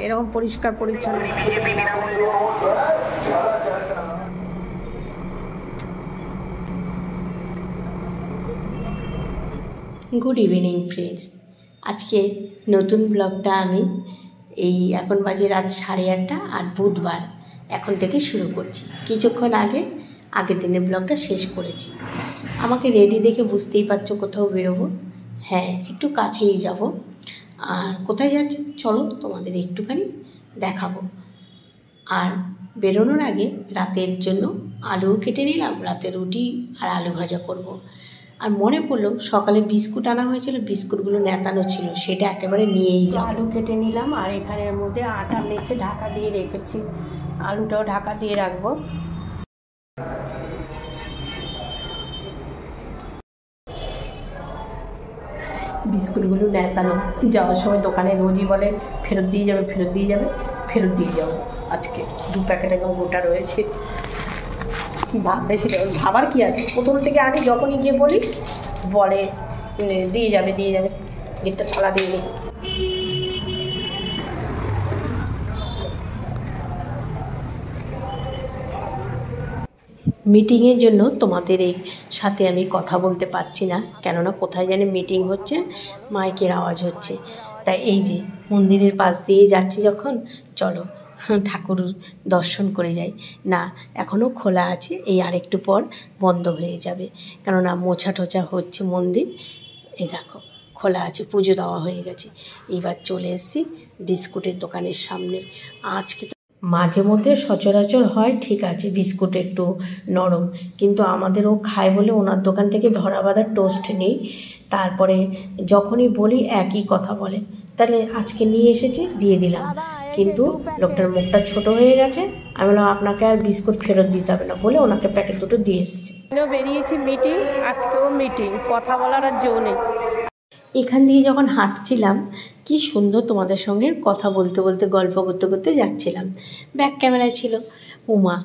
এরকম পরিষ্কার পরিচ্ছন্ন। গুড ইভিনিং ফ্রেন্ডস, আজকে নতুন ব্লগটা আমি এখন বাজে রাত 8:30 আর বুধবার এখন থেকে শুরু করছি। কিছুক্ষণ আগের দিনের ব্লগটা শেষ করেছি। আমাকে রেডি দেখে বুঝতেই পারছো কোথাও বেরোবো। হ্যাঁ, একটু কাছেই যাব। আর কোথায় যাচ্ছি চলো তোমাদের একটুখানি দেখাবো। আর বেরোনোর আগে রাতের জন্য আলুও কেটে নিলাম, রাতে রুটি আর আলু ভাজা করব। আর মনে পড়লো সকালে বিস্কুট আনা হয়েছিল, বিস্কুটগুলো নেতানো ছিল, সেটা একেবারে নিয়েই যাও। আলু কেটে নিলাম আর এখানের মধ্যে আটা মেখে ঢাকা দিয়ে রেখেছি। আলুটাও ঢাকা দিয়ে রাখবো। বিস্কুটগুলো নেতানো, যাওয়ার সময় দোকানে রোজই বলে ফেরত দিয়ে যাবে, ফেরত দিয়ে যাবে, ফেরত দিয়ে যাবো। আজকে 2 প্যাকেট একদম গোটা রয়েছে। কি ভাববে সেটা ভাবার কি আছে, প্রথম থেকে আনি, যখনই গিয়ে বলি বলে দিয়ে যাবে দিয়ে যাবে। গেটটা তালা দিয়ে নি। মিটিংয়ের জন্য তোমাদের এই সাথে আমি কথা বলতে পারছি না, কেননা কোথায় জানি মিটিং হচ্ছে, মাইকের আওয়াজ হচ্ছে। তাই এই যে মন্দিরের পাশ দিয়ে যাচ্ছি যখন, চলো ঠাকুর দর্শন করে যাই। না, এখনও খোলা আছে, এই আরেকটু পর বন্ধ হয়ে যাবে, কেননা মোছা টোছা হচ্ছে মন্দির। এই দেখো খোলা আছে, পুজো দেওয়া হয়ে গেছে। এইবার চলে এসেছি বিস্কুটের দোকানের সামনে। আজকে মাঝে মধ্যে সচরাচর হয়, ঠিক আছে, বিস্কুট একটু নরম, কিন্তু আমাদেরও খায় বলে ওনার দোকান থেকে ধরা বাঁধা টোস্ট নেই। তারপরে যখনই বলি একই কথা বলে, তাহলে আজকে নিয়ে এসেছি দিয়ে দিলাম, কিন্তু লোকটার মুখটা ছোট হয়ে গেছে। আমি বললাম আপনাকে আর বিস্কুট ফেরত দিতে হবে না বলে ওনাকে প্যাকেট দুটো দিয়ে এসেছি। বেরিয়েছি মিটিং, আজকেও মিটিং, কথা বলার আর জো নেই। এখান দিয়ে যখন হাঁটছিলাম কি সুন্দর তোমাদের সঙ্গে কথা বলতে বলতে গল্প করতে করতে যাচ্ছিলাম। ব্যাক ক্যামেরায় ছিল উমা।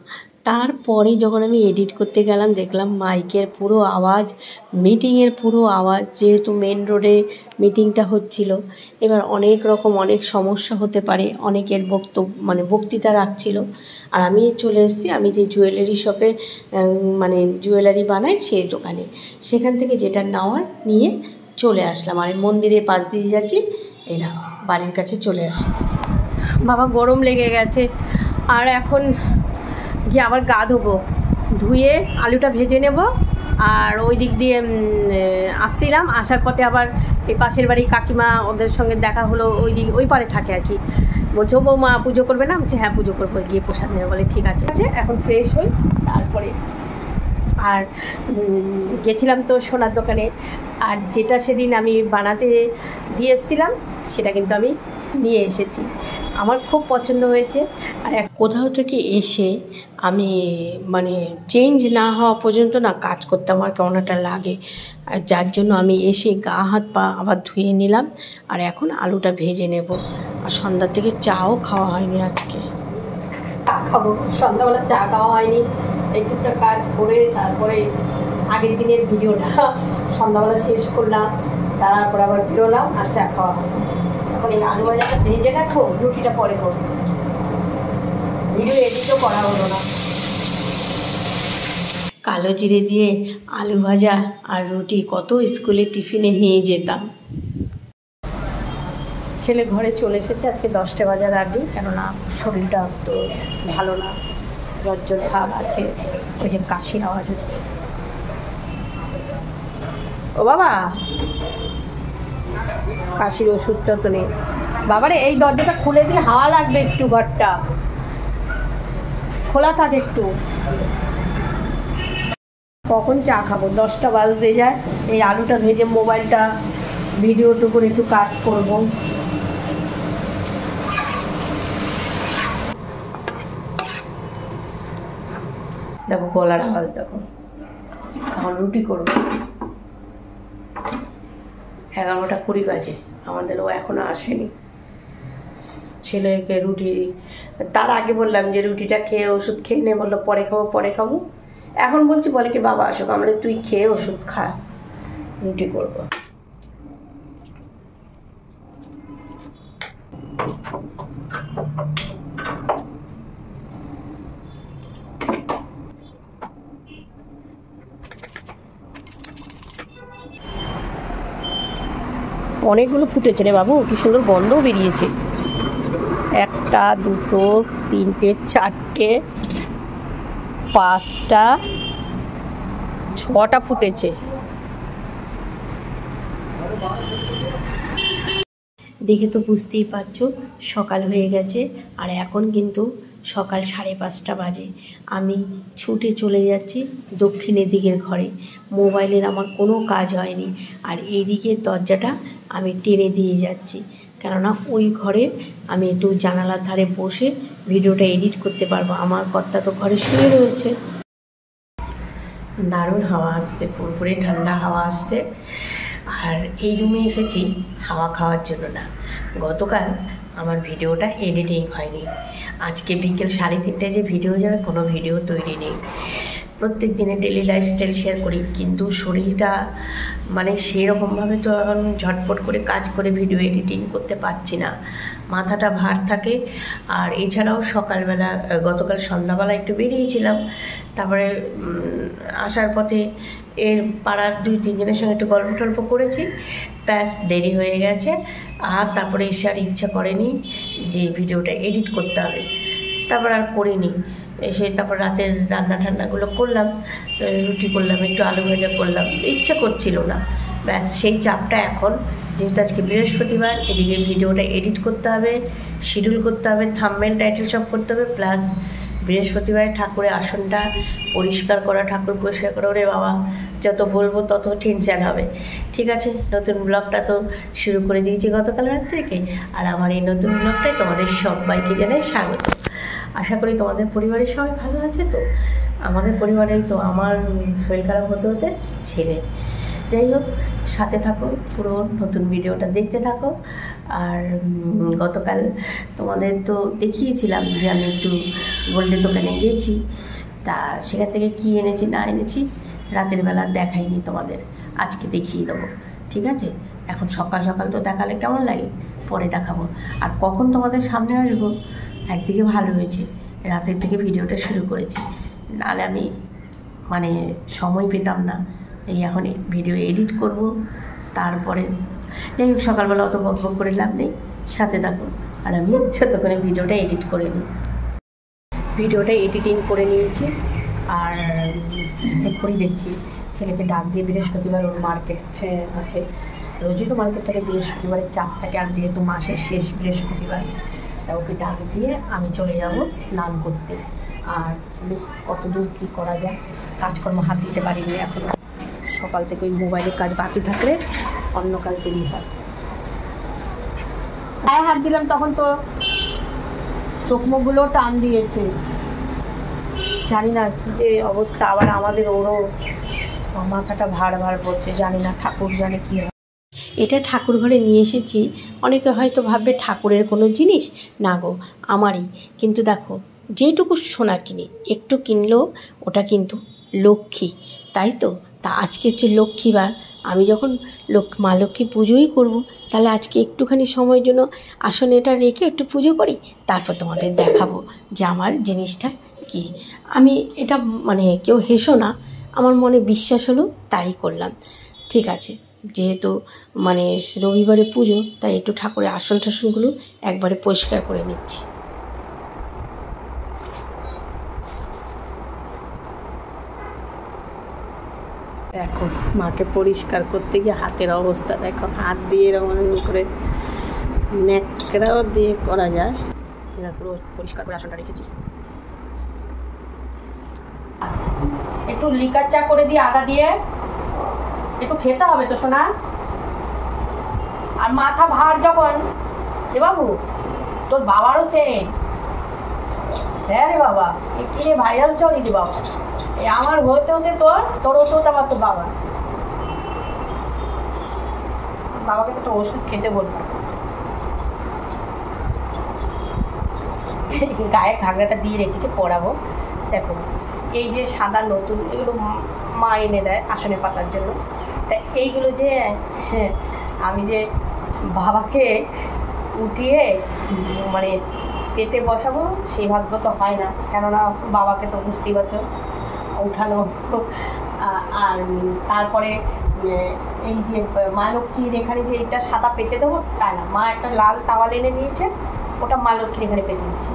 তারপরে যখন আমি এডিট করতে গেলাম দেখলাম মাইকের পুরো আওয়াজ, মিটিংয়ের পুরো আওয়াজ, যেহেতু মেন রোডে মিটিংটা হচ্ছিল। এবার অনেক রকম অনেক সমস্যা হতে পারে, অনেকের বক্তৃতা রাখছিল। আর আমি চলে এসেছি, আমি যে জুয়েলারি শপে জুয়েলারি বানাই সেই দোকানে, সেখান থেকে যেটা নেওয়ার নিয়ে চলে আসলাম। আর মন্দিরের পাশ দিয়ে যাচ্ছি, এই দেখো বাড়ির কাছে চলে আসি। বাবা গরম লেগে গেছে, আর এখন গিয়ে আবার গা ধোবো, ধুয়ে আলুটা ভেজে নেব। আর ওই দিক দিয়ে আসছিলাম, আসার পথে আবার এই পাশের বাড়ি কাকিমা, ওদের সঙ্গে দেখা হলো, ওই পারে থাকে আর কি। বলছো বৌমা পুজো করবে না? বলছে হ্যাঁ পুজো করবো, গিয়ে প্রসাদ নেবে। বলে ঠিক আছে, এখন ফ্রেশ হই তারপরে। আর গেছিলাম তো সোনার দোকানে, আর যেটা সেদিন আমি বানাতে দিয়ে এসেছিলাম সেটা কিন্তু আমি নিয়ে এসেছি। আমার খুব পছন্দ হয়েছে। আর কোথাও থেকে এসে আমি চেঞ্জ না হওয়া পর্যন্ত না কাজ করতে আমার কেমন একটা লাগে, আর যার জন্য আমি এসে গা হাত পা আবার ধুয়ে নিলাম। আর এখন আলুটা ভেজে নেব। আর সন্ধ্যার থেকে চাও খাওয়া হয়নি, আজকে চা খাবো, সন্ধ্যাবেলা চা খাওয়া হয়নি। একটুটা কাজ করে তারপরে আগের দিনের ভিডিওটা সন্ধ্যাবেলা শেষ করলাম, তারপরে আবার বেরোলাম আর চা খাওয়া হলো। এখন এই আলু ভাজাটা ভেজে রাখবো, রুটিটা পরে করবো, ভিডিও এডিটও করা হলো না। কালো জিরে দিয়ে আলু ভাজা আর রুটি কত স্কুলে টিফিনে নিয়ে যেতাম। ছেলে ঘরে চলে এসেছে আজকে 10টা বাজার আগে, কেননা শরীরটা তো ভালো না, জ্বর ভাব আছে, ওই যে কাশির আওয়াজ হচ্ছে। ও বাবা, কাশির ওষুধটা তো নেই। বাবারে এই দরজাটা খুলে দিয়ে হাওয়া লাগবে একটু, ঘরটা খোলা থাক একটু। কখন চা খাবো? 10টা বাজতে যায়। এই আলুটা ভেজে মোবাইলটা ভিডিওটুকু করে একটু কাজ করব। দেখো গলার আওয়াজ দেখো। এখন রুটি করবো, 11টা 20 বাজে, আমাদেরও এখনো আসেনি। ছেলেকে রুটি, তার আগে বললাম যে রুটিটা খেয়ে ওষুধ খেয়ে নে, বললো পরে খাবো পরে খাবো। এখন বলছি বলে কি বাবা আসুক, আমরা তুই খেয়ে ওষুধ খা, রুটি করবো। অনেকগুলো ফুটেছে রে বাবু, কি সুন্দর গন্ধও বেরিয়েছে। 1 2 3 4 5টা 6টা ফুটেছে। দেখে তো বুঝতেই পারছো সকাল হয়ে গেছে, আর এখন কিন্তু সকাল 5:30 বাজে। আমি ছুটে চলে যাচ্ছি দক্ষিণের দিকের ঘরে। মোবাইলের আমার কোনো কাজ হয়নি, আর এই দিকের দরজাটা আমি টেনে দিয়ে যাচ্ছি, কেননা ওই ঘরে আমি একটু জানালার ধারে বসে ভিডিওটা এডিট করতে পারবো। আমার কর্তা তো ঘরে শুয়ে রয়েছে। দারুণ হাওয়া আসছে, ফুরফুরে ঠান্ডা হাওয়া আসছে। আর এই রুমে এসেছি হাওয়া খাওয়ার জন্য না। গতকাল আমার ভিডিওটা এডিটিং হয়নি। আজকে বিকেল 3:30টায় যে ভিডিও যাবে, কোনো ভিডিও তৈরি নেই। প্রত্যেক দিনে ডেলি লাইফস্টাইল শেয়ার করি, কিন্তু শরীরটা মানে সেরকমভাবে তো এখন ঝটপট করে কাজ করে ভিডিও এডিটিং করতে পারছি না, মাথাটা ভার থাকে। আর এছাড়াও সকালবেলা গতকাল সন্ধ্যাবেলা একটু বেরিয়েছিলাম, তারপরে আসার পথে এর পাড়ার 2-3 জনের সঙ্গে একটু গল্প টল্প করেছি, ব্যাস দেরি হয়ে গেছে। আর তারপরে এসে আর ইচ্ছা করেনি যে ভিডিওটা এডিট করতে হবে, তারপর আর করিনি। এসে তারপর রাতের রান্না ঠান্নাগুলো করলাম, রুটি করলাম, একটু আলু ভাজা করলাম, ইচ্ছা করছিল না। ব্যাস সেই চাপটা এখন, যেহেতু আজকে বৃহস্পতিবার, এদিকে ভিডিওটা এডিট করতে হবে, শিডিউল করতে হবে, থাম্বনেল টাইটেল সব করতে হবে, প্লাস বৃহস্পতিবার ঠাকুরের আসনটা পরিষ্কার করা, ঠাকুর পরিষ্কার করা। ওরে বাবা, যত বলবো তত টেনশান হবে। ঠিক আছে, নতুন ব্লগটা তো শুরু করে দিয়েছি গতকাল রাত থেকে, আর আমার এই নতুন ব্লগটায় তোমাদের সবাইকে জানাই স্বাগত। আশা করি তোমাদের পরিবারের সবাই ভালো আছে। তো আমাদের পরিবারে তো আমার শরীর খারাপ হতে হতে ছেলে। যাই হোক, সাথে থাকো, পুরো নতুন ভিডিওটা দেখতে থাকো। আর গতকাল তোমাদের তো দেখিয়েছিলাম যে আমি একটু গোল্ডের দোকানে গিয়েছি, তা সেখান থেকে কী এনেছি না এনেছি রাতের বেলা দেখাইনি তোমাদের, আজকে দেখিয়ে দেবো। ঠিক আছে, এখন সকাল সকাল তো দেখালে কেমন লাগে, পরে দেখাবো। আর কখন তোমাদের সামনে আসবো, একদিকে ভালো হয়েছে রাতের থেকে ভিডিওটা শুরু করেছি, নাহলে আমি মানে সময় পেতাম না। এই এখন ভিডিও এডিট করব, তারপরে যাই হোক সকালবেলা অত বকবক করে লাভ নেই, সাথে থাকুন। আর আমি যতক্ষণে ভিডিওটা এডিট করে নিই। ভিডিওটা এডিটিং করে নিয়েছি, আর এরপরই দেখছি ছেলেকে ডাক দিয়ে, বৃহস্পতিবার ওর মার্কেট আছে, রোজই তো মার্কেট থেকে বৃহস্পতিবারের চাপ থাকে, আর যেহেতু মাসের শেষ বৃহস্পতিবার, তা ওকে ডাক দিয়ে আমি চলে যাব স্নান করতে। আর দেখি কতদূর কী করা যায়, কাজকর্ম হাত দিতে পারিনি এখনও। সকাল থেকে ওই মোবাইলের কাজ বাকি থাকলে অন্য কাজ দেরি হয়। গায়ে হাত দিলাম তখন তো চোখ মুখগুলো টান দিয়েছে, জানি না কী যে অবস্থা। আবার আমাদের ওরও মাথাটা ভার ভার পড়ছে, জানি না, ঠাকুর জানে কী হয়। এটা ঠাকুর ঘরে নিয়ে এসেছি, অনেকে হয়তো ভাববে ঠাকুরের কোনো জিনিস, না গো আমারই। কিন্তু দেখো, যেটুকু সোনা কিনি একটু কিনলেও ওটা কিন্তু লক্ষ্মী, তাই তো। তা আজকে হচ্ছে লক্ষ্মীবার, আমি যখন মা লক্ষ্মী পুজোই করব, তাহলে আজকে একটুখানি সময়ের জন্য আসনে এটা রেখে একটু পুজো করি, তারপর তোমাদের দেখাবো যে আমার জিনিসটা কি। আমি এটা মানে কেউ হেসো না, আমার মনে বিশ্বাস হলো তাই করলাম। ঠিক আছে, যেহেতু মানে রবিবারে পুজো, তাই একটু ঠাকুরের আসন টাসনগুলো একবারে পরিষ্কার করে নিচ্ছি। দেখো মাকে পরিষ্কার করতে গিয়ে হাতের অবস্থা দেখো, হাত দিয়ে এরকম করে ন্যাকড়াও দিয়ে করা যায়, এরা পুরো পরিষ্কার করে আসনটা রেখেছি। একটু লিকার চা করে দিয়ে আদা দিয়ে একটু খেতে হবে তো সোনা। আর মাথা ভার যখন, এ বাবু তোর বাবারও সেম। হ্যাঁ রে বাবা, কি রে ভাইরাল চলি রে বাবা, এই আমার হতে হতে তোর হতে আবার তোর বাবা। বাবাকে তো ওষুধ খেতে বলবো। গায়ে ঘাগড়াটা দিয়ে রেখেছে, পরাবো। দেখো এই যে সাদা নতুন, এগুলো মা এনে দেয় আসনে পাতার জন্য। তা এইগুলো যে হ্যাঁ আমি যে বাবাকে উঠিয়ে মানে পেতে বসাবো, সেই ভাগ্য তো হয় না, কেননা বাবাকে তো বুঝতেই পারছো উঠানো। আর তারপরে এই যে মা লক্ষ্মীর এখানে যে এটা সাদা পেতে দেবো তা না, মা একটা লাল তাওয়াল এনে দিয়েছে, ওটা মা লক্ষ্মীর এখানে পেতে দিচ্ছি।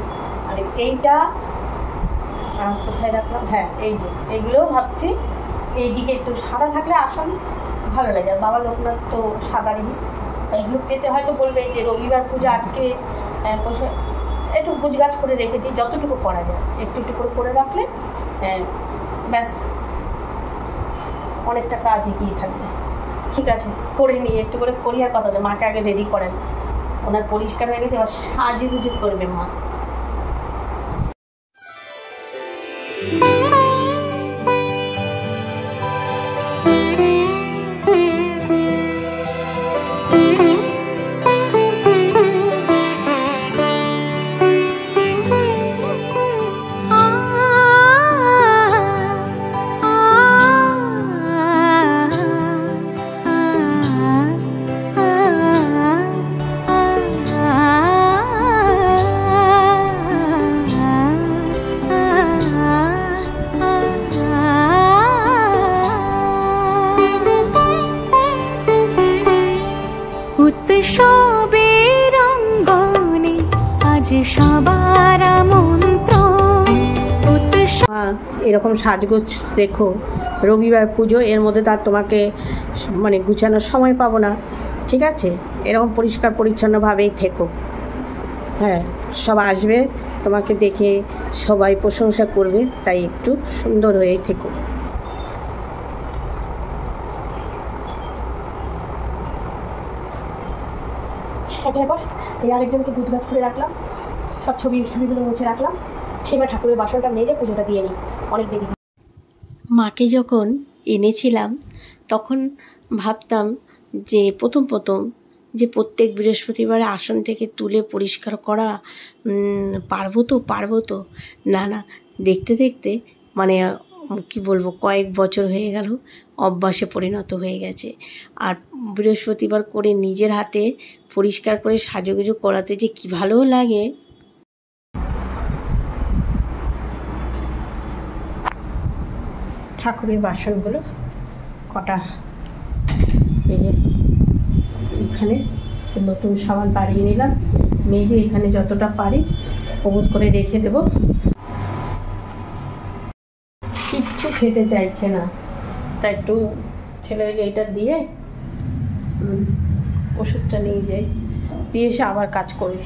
আর এইটা কোথায় রাখলাম, হ্যাঁ এই যে এইগুলোও ভাবছি এইদিকে একটু সাদা থাকলে আসন ভালো লাগে। আর বাবা লোকনাথ তো সাদারই, এগুলো পেতে হয়তো বলবে যে রবিবার পুজো আজকে একটু গুজগাছ করে রেখে দিই, যতটুকু করা যায় একটু একটু করে রাখলে ব্যাস অনেকটা কাজ এগিয়ে থাকবে। ঠিক আছে, করে নিই, একটু করে করি। আর কথা বলে মাকে আগে রেডি করেন, ওনার পরিষ্কার হয়ে গেছে, এবার সাজুগুজু করবে মা। উৎসবের অঙ্গনে আজ সবার আমন্ত্রণ। এরকম সাজগোজ রেখো, রবিবার পুজো, এর মধ্যে তার তোমাকে মানে গুছানোর সময় পাবো না, ঠিক আছে? এরকম পরিষ্কার পরিচ্ছন্নভাবেই থেকো। হ্যাঁ, সব আসবে তোমাকে দেখে, সবাই প্রশংসা করবে, তাই একটু সুন্দর হয়েই থেকো। এবার এই আরেকজনকে গুজগাছ করে রাখলাম, সব ছবিগুলো মুছে রাখলাম। এবার ঠাকুরের বাসনটা মেজে পুজোটা দিয়ে নিই, অনেক দেরি। মাকে যখন এনেছিলাম তখন ভাবতাম যে প্রথম যে প্রত্যেক বৃহস্পতিবার আসন থেকে তুলে পরিষ্কার করা পারবো তো না, দেখতে দেখতে মানে কি বলবো, কয়েক বছর হয়ে গেল, অভ্যাসে পরিণত হয়ে গেছে। আর বৃহস্পতিবার করে নিজের হাতে পরিষ্কার করে সাজুগুজু করাতে যে কি ভালো লাগে। ঠাকুরের বাসনগুলো কটা এই যে এখানে নতুন সাবান বাড়িয়ে নিলাম, মেজে এখানে যতটা পারি প্রবোধ করে রেখে দেব। কিচ্ছু খেতে চাইছে না, তা একটু ছেলেকে এইটা দিয়ে ওষুধটা নিয়ে যাই, দিয়ে এসে আবার কাজ করবে।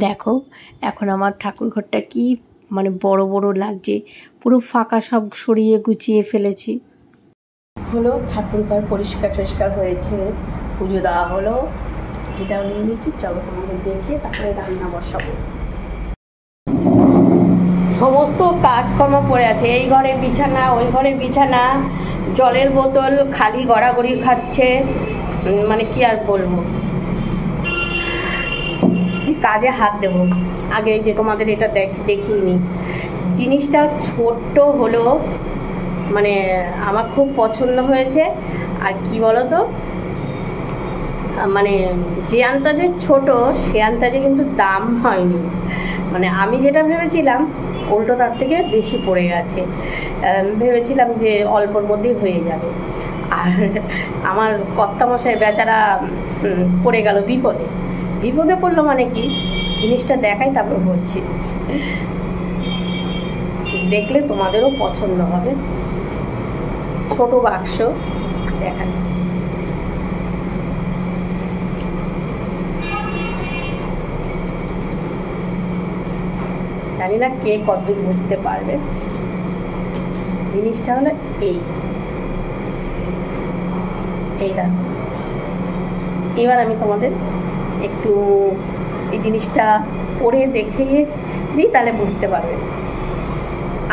দেখো এখন আমার ঠাকুর ঘরটা কি মানে বড় বড় লাগছে, পুরো ফাঁকা, সব সরিয়ে গুছিয়ে ফেলেছি। হলো ঠাকুর ঘর পরিষ্কার হয়েছে, পুজো দেওয়া হলো, এটাও নিয়ে নিচ্ছি। চলো তোমাদের দেখে তারপরে রান্না বসাবো। সমস্ত কাজকর্ম পড়ে আছে, এই ঘরে বিছানা, ওই ঘরে বিছানা, জলের বোতল খালি গড়াগড়ি খাচ্ছে, মানে কি আর বলবো, কাজে হাত দেবো। আগে যে তোমাদের এটা দেখিনি, জিনিসটা ছোট্ট হলো মানে আমার খুব পছন্দ হয়েছে। আর কি বলো তো, মানে যে আন্দাজে ছোট সে আন্দাজে কিন্তু দাম হয়নি, মানে আমি যেটা ভেবেছিলাম উল্টো তার থেকে বেশি পড়ে গেছে। ভেবেছিলাম যে অল্পর মধ্যেই হয়ে যাবে, আর আমার কর্তামশাই বেচারা পড়ে গেল বিপদে পড়লো। মানে কি, জিনিসটা দেখাই তারপর বলছি, দেখলে তোমাদেরও পছন্দ হবে। ছোট বাক্স দেখাচ্ছি, জানি না কে কতদূর বুঝতে পারবে। জিনিসটা হলো এই দেখো। এবার আমি তোমাদের একটু এই জিনিসটা পরে দেখিয়ে দিই, তাহলে বুঝতে পারবে।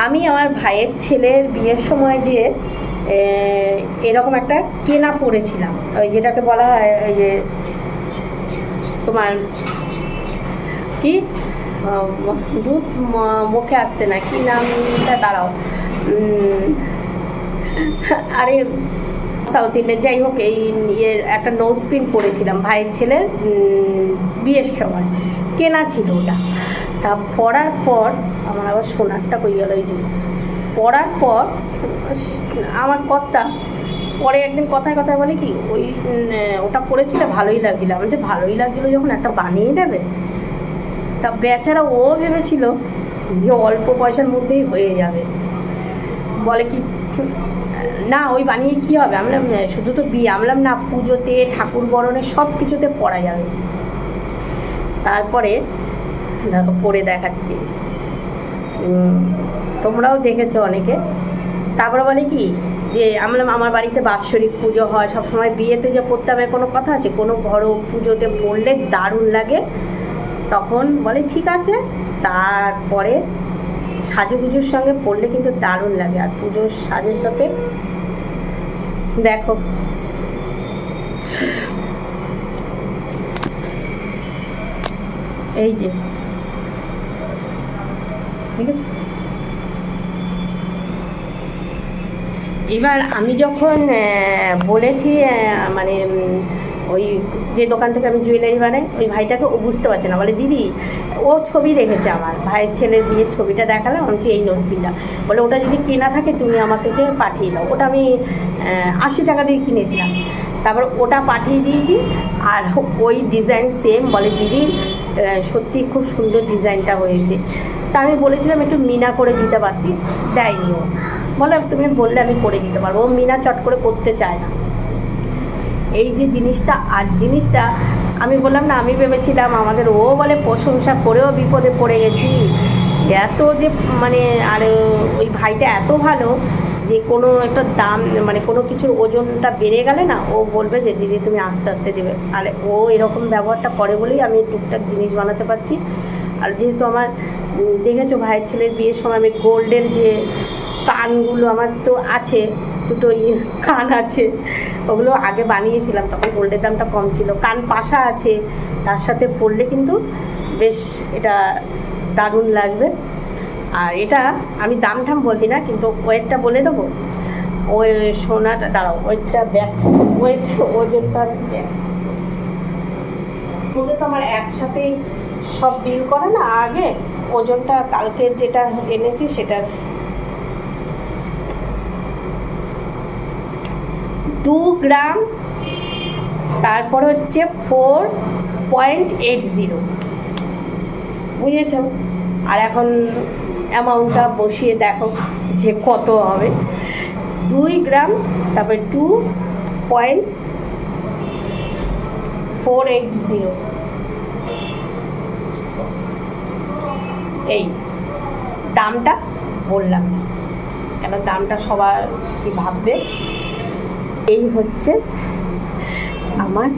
আমি আমার ভাইয়ের ছেলের বিয়ের সময় যে এরকম একটা কেনা পরেছিলাম, ওই যেটাকে বলা হয় ওই যে তোমার কি দুধ মুখে আসছে না, কি নামটা, দাঁড়াও, আরে সাউথ ইন্ডিয়ান, যাই হোক, এই ইয়ের একটা নোজ পিন পরেছিলাম ভাইয়ের ছেলের বিয়ের সময়, কেনা ছিল ওটা। তা পরার পর আমার আবার সোনারটা হয়ে গেল, এই যে পরার পর আমার কর্তা পরে একদিন কথায় কথায় বলে কি ওই ওটা পড়েছিলে ভালোই লাগছিল। আমি যে ভালোই লাগছিলো যখন একটা বানিয়ে দেবে, তা বেচারা ও ভেবেছিল যে অল্প পয়সার মধ্যেই হয়ে যাবে। বলে কি না ওই বানিয়ে কী হবে, আমরা শুধু তো বিয়ে, আমলাম না পুজোতে ঠাকুর বরণে সব কিছুতে পরা যাবে। তারপরে দেখো পরে দেখাচ্ছি, তোমরাও দেখেছো অনেকে। তারপরে বলে কি যে আমার বাড়িতে বাৎসরিক পুজো হয় সবসময়, বিয়েতে যে পড়তে হবে কোনো কথা আছে, কোনো ঘরোয়া পুজোতে পড়লে দারুণ লাগে। তখন বলে ঠিক আছে, তারপরে সাজুগুজুর সঙ্গে পড়লে কিন্তু দারুণ লাগে। আর পুজোর সাজের সাথে দেখো এই যে ঠিক আছে। এবার আমি যখন বলেছি মানে ওই যে দোকান থেকে আমি জুয়েলারি বানাই, ওই ভাইটাকে ও বুঝতে পারছে না, বলে দিদি ও ছবি রেখেছে আমার ভাইয়ের ছেলের বিয়ের ছবিটা দেখালাম, আমি এই নোজপিনটা, বলে ওটা যদি কেনা থাকে তুমি আমাকে যে পাঠিয়ে দাও। ওটা আমি 80 টাকা দিয়ে কিনেছিলাম। তারপর ওটা পাঠিয়ে দিয়েছি, আর ওই ডিজাইন সেম। বলে দিদি সত্যি খুব সুন্দর ডিজাইনটা হয়েছে। তা আমি বলেছিলাম একটু মিনা করে দিতে পারতি, দেয়নি ও। বলে তুমি বললে আমি করে দিতে পারবো, ও মিনা চট করে করতে চায় না। এই যে জিনিসটা, আর জিনিসটা আমি বললাম না, আমি ভেবেছিলাম আমাদের, ও বলে প্রশংসা করেও বিপদে পড়ে গেছি। এত যে মানে, আর ওই ভাইটা এত ভালো যে কোনো একটা দাম মানে কোনো কিছুর ওজনটা বেড়ে গেলে না, ও বলবে যে দিদি তুমি আস্তে আস্তে দেবে। আর ও এরকম ব্যবহারটা করে বলেই আমি টুকটাক জিনিস বানাতে পারছি। আর যেহেতু আমার দেখেছো ভাইয়ের ছেলের বিয়ের সময় আমি গোল্ডের যে কানগুলো আমার তো আছে, দুটো কান আছে, ওগুলো আগে বানিয়েছিলাম, তখন গোল্ডের দামটা কম ছিল। কান পাশা আছে, তার সাথে পরলে কিন্তু বেশ এটা দারুণ লাগবে। আর এটা আমি দাম ঠাম বলছি না, কিন্তু ওয়েটটা বলে দেবো। ওই সোনাটা দাঁড়াও, ওয়েটটা ব্যাক, ওয়েট ওজনটা ব্যাক বলে তো আমার একসাথেই সব বিল করে না আগে। ওজনটা কালকে যেটা এনেছি সেটা 2 গ্রাম, তারপর হচ্ছে 4.80, বুঝেছ? আর এখন অ্যামাউন্টটা বসিয়ে দেখো যে কত হবে। 2 গ্রাম, তারপরে 2.480, এই দামটা বললাম, কেন দামটা সবার কি ভাববে। এই হচ্ছে আমার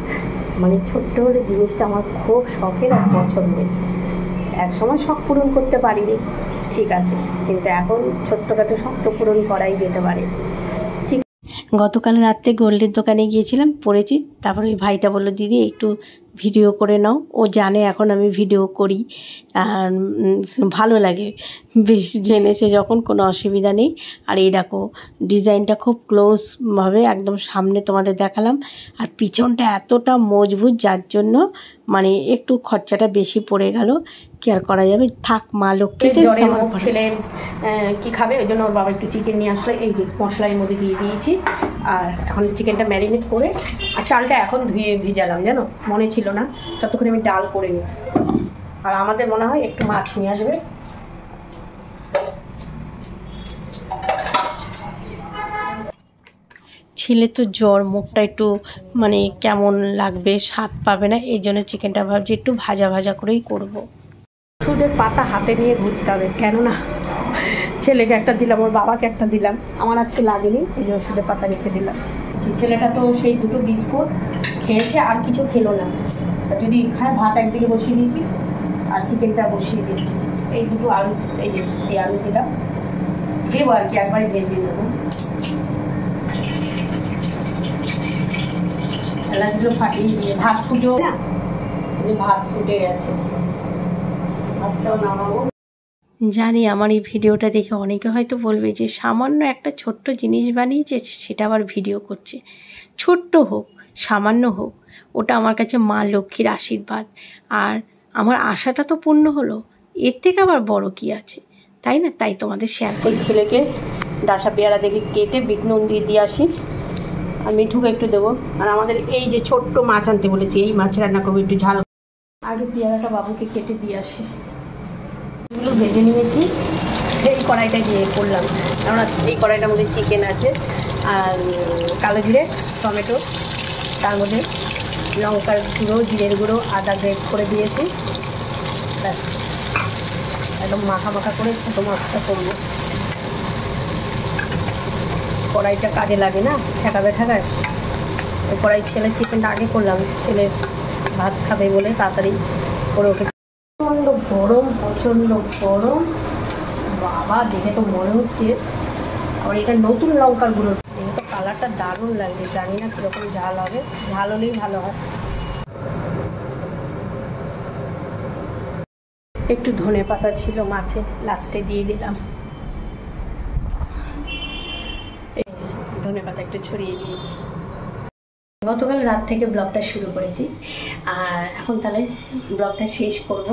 মানে ছোট্ট হলে জিনিসটা আমার খুব শখের আর পছন্দের। এক সময় শখ পূরণ করতে পারিনি, ঠিক আছে, কিন্তু এখন ছোট্টখাটো শখ তো পূরণ করাই যেতে পারে। ঠিক গতকাল রাত্রে গোল্ডের দোকানে গিয়েছিলাম, পড়েছি। তারপরে ওই ভাইটা বললো দিদি একটু ভিডিও করে নাও। ও জানে এখন আমি ভিডিও করি, ভালো লাগে, বেশ জেনেছে যখন, কোনো অসুবিধা নেই। আর এই দেখো ডিজাইনটা খুব ক্লোজভাবে একদম সামনে তোমাদের দেখালাম। আর পিছনটা এতটা মজবুত, যার জন্য মানে একটু খরচাটা বেশি পড়ে গেল, কি আর করা যাবে। থাক, মা লক্ষ্মীতে ছেলে কি খাবে, ওই জন্য ওর বাবা একটু চিকেন নিয়ে আসলে, এই যে মশলার মধ্যে দিয়ে দিয়েছি। আর এখন চিকেনটা ম্যারিনেট করে, আর চালটা এখন ধুয়ে ভিজালাম, জানো মনে ছিল না, ততক্ষণ আমি ডাল করে নিই। আর আমাদের মনে হয় একটু মাছ নিয়ে আসবে। ছেলে তো জ্বর, মুখটা একটু মানে কেমন লাগবে, স্বাদ পাবে না, এই জন্য চিকেনটা ভাবছি একটু ভাজা ভাজা করেই করবো। ওষুধের পাতা হাতে নিয়ে ঘুরতে হবে, কেননা ছেলেকে একটা দিলাম, ওর বাবাকে একটা দিলাম, আমার আজকে লাগেনি, এই যে ওষুধের পাতা রেখে দিলাম। ছেলেটা তো সেই 2টো বিস্কুট খেয়েছে, আর কিছু খেলো না। যদি খায় ভাত একদিকে বসিয়ে দিয়েছি, আর চিকেনটা বসিয়ে দিয়েছি। এই 2টো আলু, এই যে এই আলু দিলাম, দেবো আর কি, একবারে ভেজে দেবো। এলাচগুলো ফাটিয়ে দিয়ে ভাত ফুটেও না, ভাত ফুটে গেছে, ভাতটাও নামাবো। জানি আমার এই ভিডিওটা দেখে অনেকে হয়তো বলবে যে সামান্য একটা ছোট্ট জিনিস বানিয়েছে, সেটা আবার ভিডিও করছে। ছোট্ট হোক, সামান্য হোক, ওটা আমার কাছে মা লক্ষ্মীর আশীর্বাদ। আর আমার আশাটা তো পূর্ণ হলো, এর থেকে আবার বড় কি আছে, তাই না? তাই তোমাদের শেয়ার করি। ছেলেকে ডাসা পেয়ারা দেখে কেটে বিট নুন দিয়ে আসি, আর মিঠুকে একটু দেবো। আর আমাদের এই যে ছোট্ট মাছ আনতে বলেছি, এই মাছ রান্না করবো একটু ঝাল। আগে পেয়ারাটা বাবুকে কেটে দিয়ে আসি। এগুলো ভেজে নিয়েছি, এই কড়াইটা দিয়ে করলাম, কেননা এই কড়াইটার মধ্যে চিকেন আছে আর কালো জিরে, টমেটো, তার মধ্যে লঙ্কার গুঁড়ো, জিরের গুঁড়ো, আদা গ্রেট করে দিয়েছি। ব্যাস, একদম মাখা মাখা করে ছোটো মাছটা করবো। কড়াইটা কাজে লাগে না, ঠেকাবে ঠেকায়। ওই কড়াই ছেলের চিকেনটা আগে করলাম, ছেলে ভাত খাবে বলে তাড়াতাড়ি করে ওকে। প্রচণ্ড গরম, প্রচণ্ড গরম বাবা, দেখে তো মনে হচ্ছে। আবার এটা নতুন লঙ্কার গুঁড়ো, দেখে তো কালারটা দারুণ লাগছে। জানি না কীরকম ঝাল হবে, ঝাল হলেই ভালো হয়। একটু ধনে পাতা ছিল মাছে, লাস্টে দিয়ে দিলাম। এই যে ধনে পাতা একটু ছড়িয়ে দিয়েছি। গতকাল রাত থেকে ব্লগটা শুরু করেছি, আর এখন তাহলে ব্লগটা শেষ করব।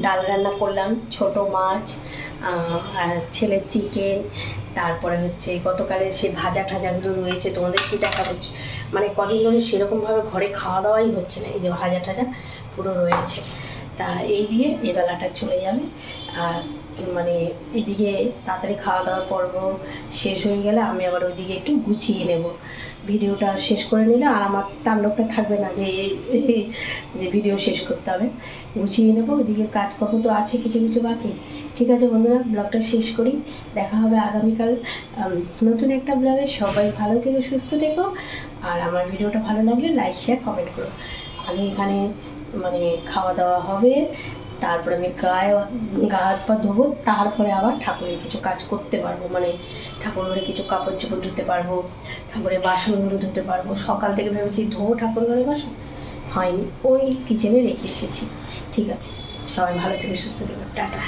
ডাল রান্না করলাম, ছোট মাছ আর ছেলের চিকেন, তারপরে হচ্ছে গতকালের সেই ভাজা ঠাজাগুলো রয়েছে। তোমাদের কি দেখাবো, মানে কদিন ধরে সেরকমভাবে ঘরে খাওয়া দাওয়াই হচ্ছে না। এই যে ভাজা ঠাজা পুরো রয়েছে, তা এই দিয়ে এ বেলাটা চলে যাবে। আর মানে এদিকে তাড়াতাড়ি খাওয়া দাওয়ার পর্ব শেষ হয়ে গেলে আমি আবার ওইদিকে একটু গুছিয়ে নেব। ভিডিওটা শেষ করে নিলে আর আমার তাণ্ডবটা থাকবে না যে ভিডিও শেষ করতে হবে, গুছিয়ে নেবো। ওইদিকে কাজকর্ম তো আছে কিছু কিছু বাকি। ঠিক আছে বন্ধুরা, ব্লগটা শেষ করি, দেখা হবে আগামীকাল নতুন একটা ব্লগে। সবাই ভালো থেকো, সুস্থ থেকো, আর আমার ভিডিওটা ভালো লাগলে লাইক শেয়ার কমেন্ট করো। আগে এখানে মানে খাওয়া দাওয়া হবে, তারপরে আমি গা হাত পা ধোবো, তারপরে আবার ঠাকুরের কিছু কাজ করতে পারবো। মানে ঠাকুর ঘরে কিছু কাপড় চোপড় ধুতে পারবো, ঠাকুরের বাসনগুলো ধুতে পারবো। সকাল থেকে ভেবেছি ধোবো ঠাকুর ঘরে বাসন, হয়নি, ওই কিচেনে রেখে এসেছি। ঠিক আছে, সবাই ভালো থেকে সুস্থ থেকো, টাটা।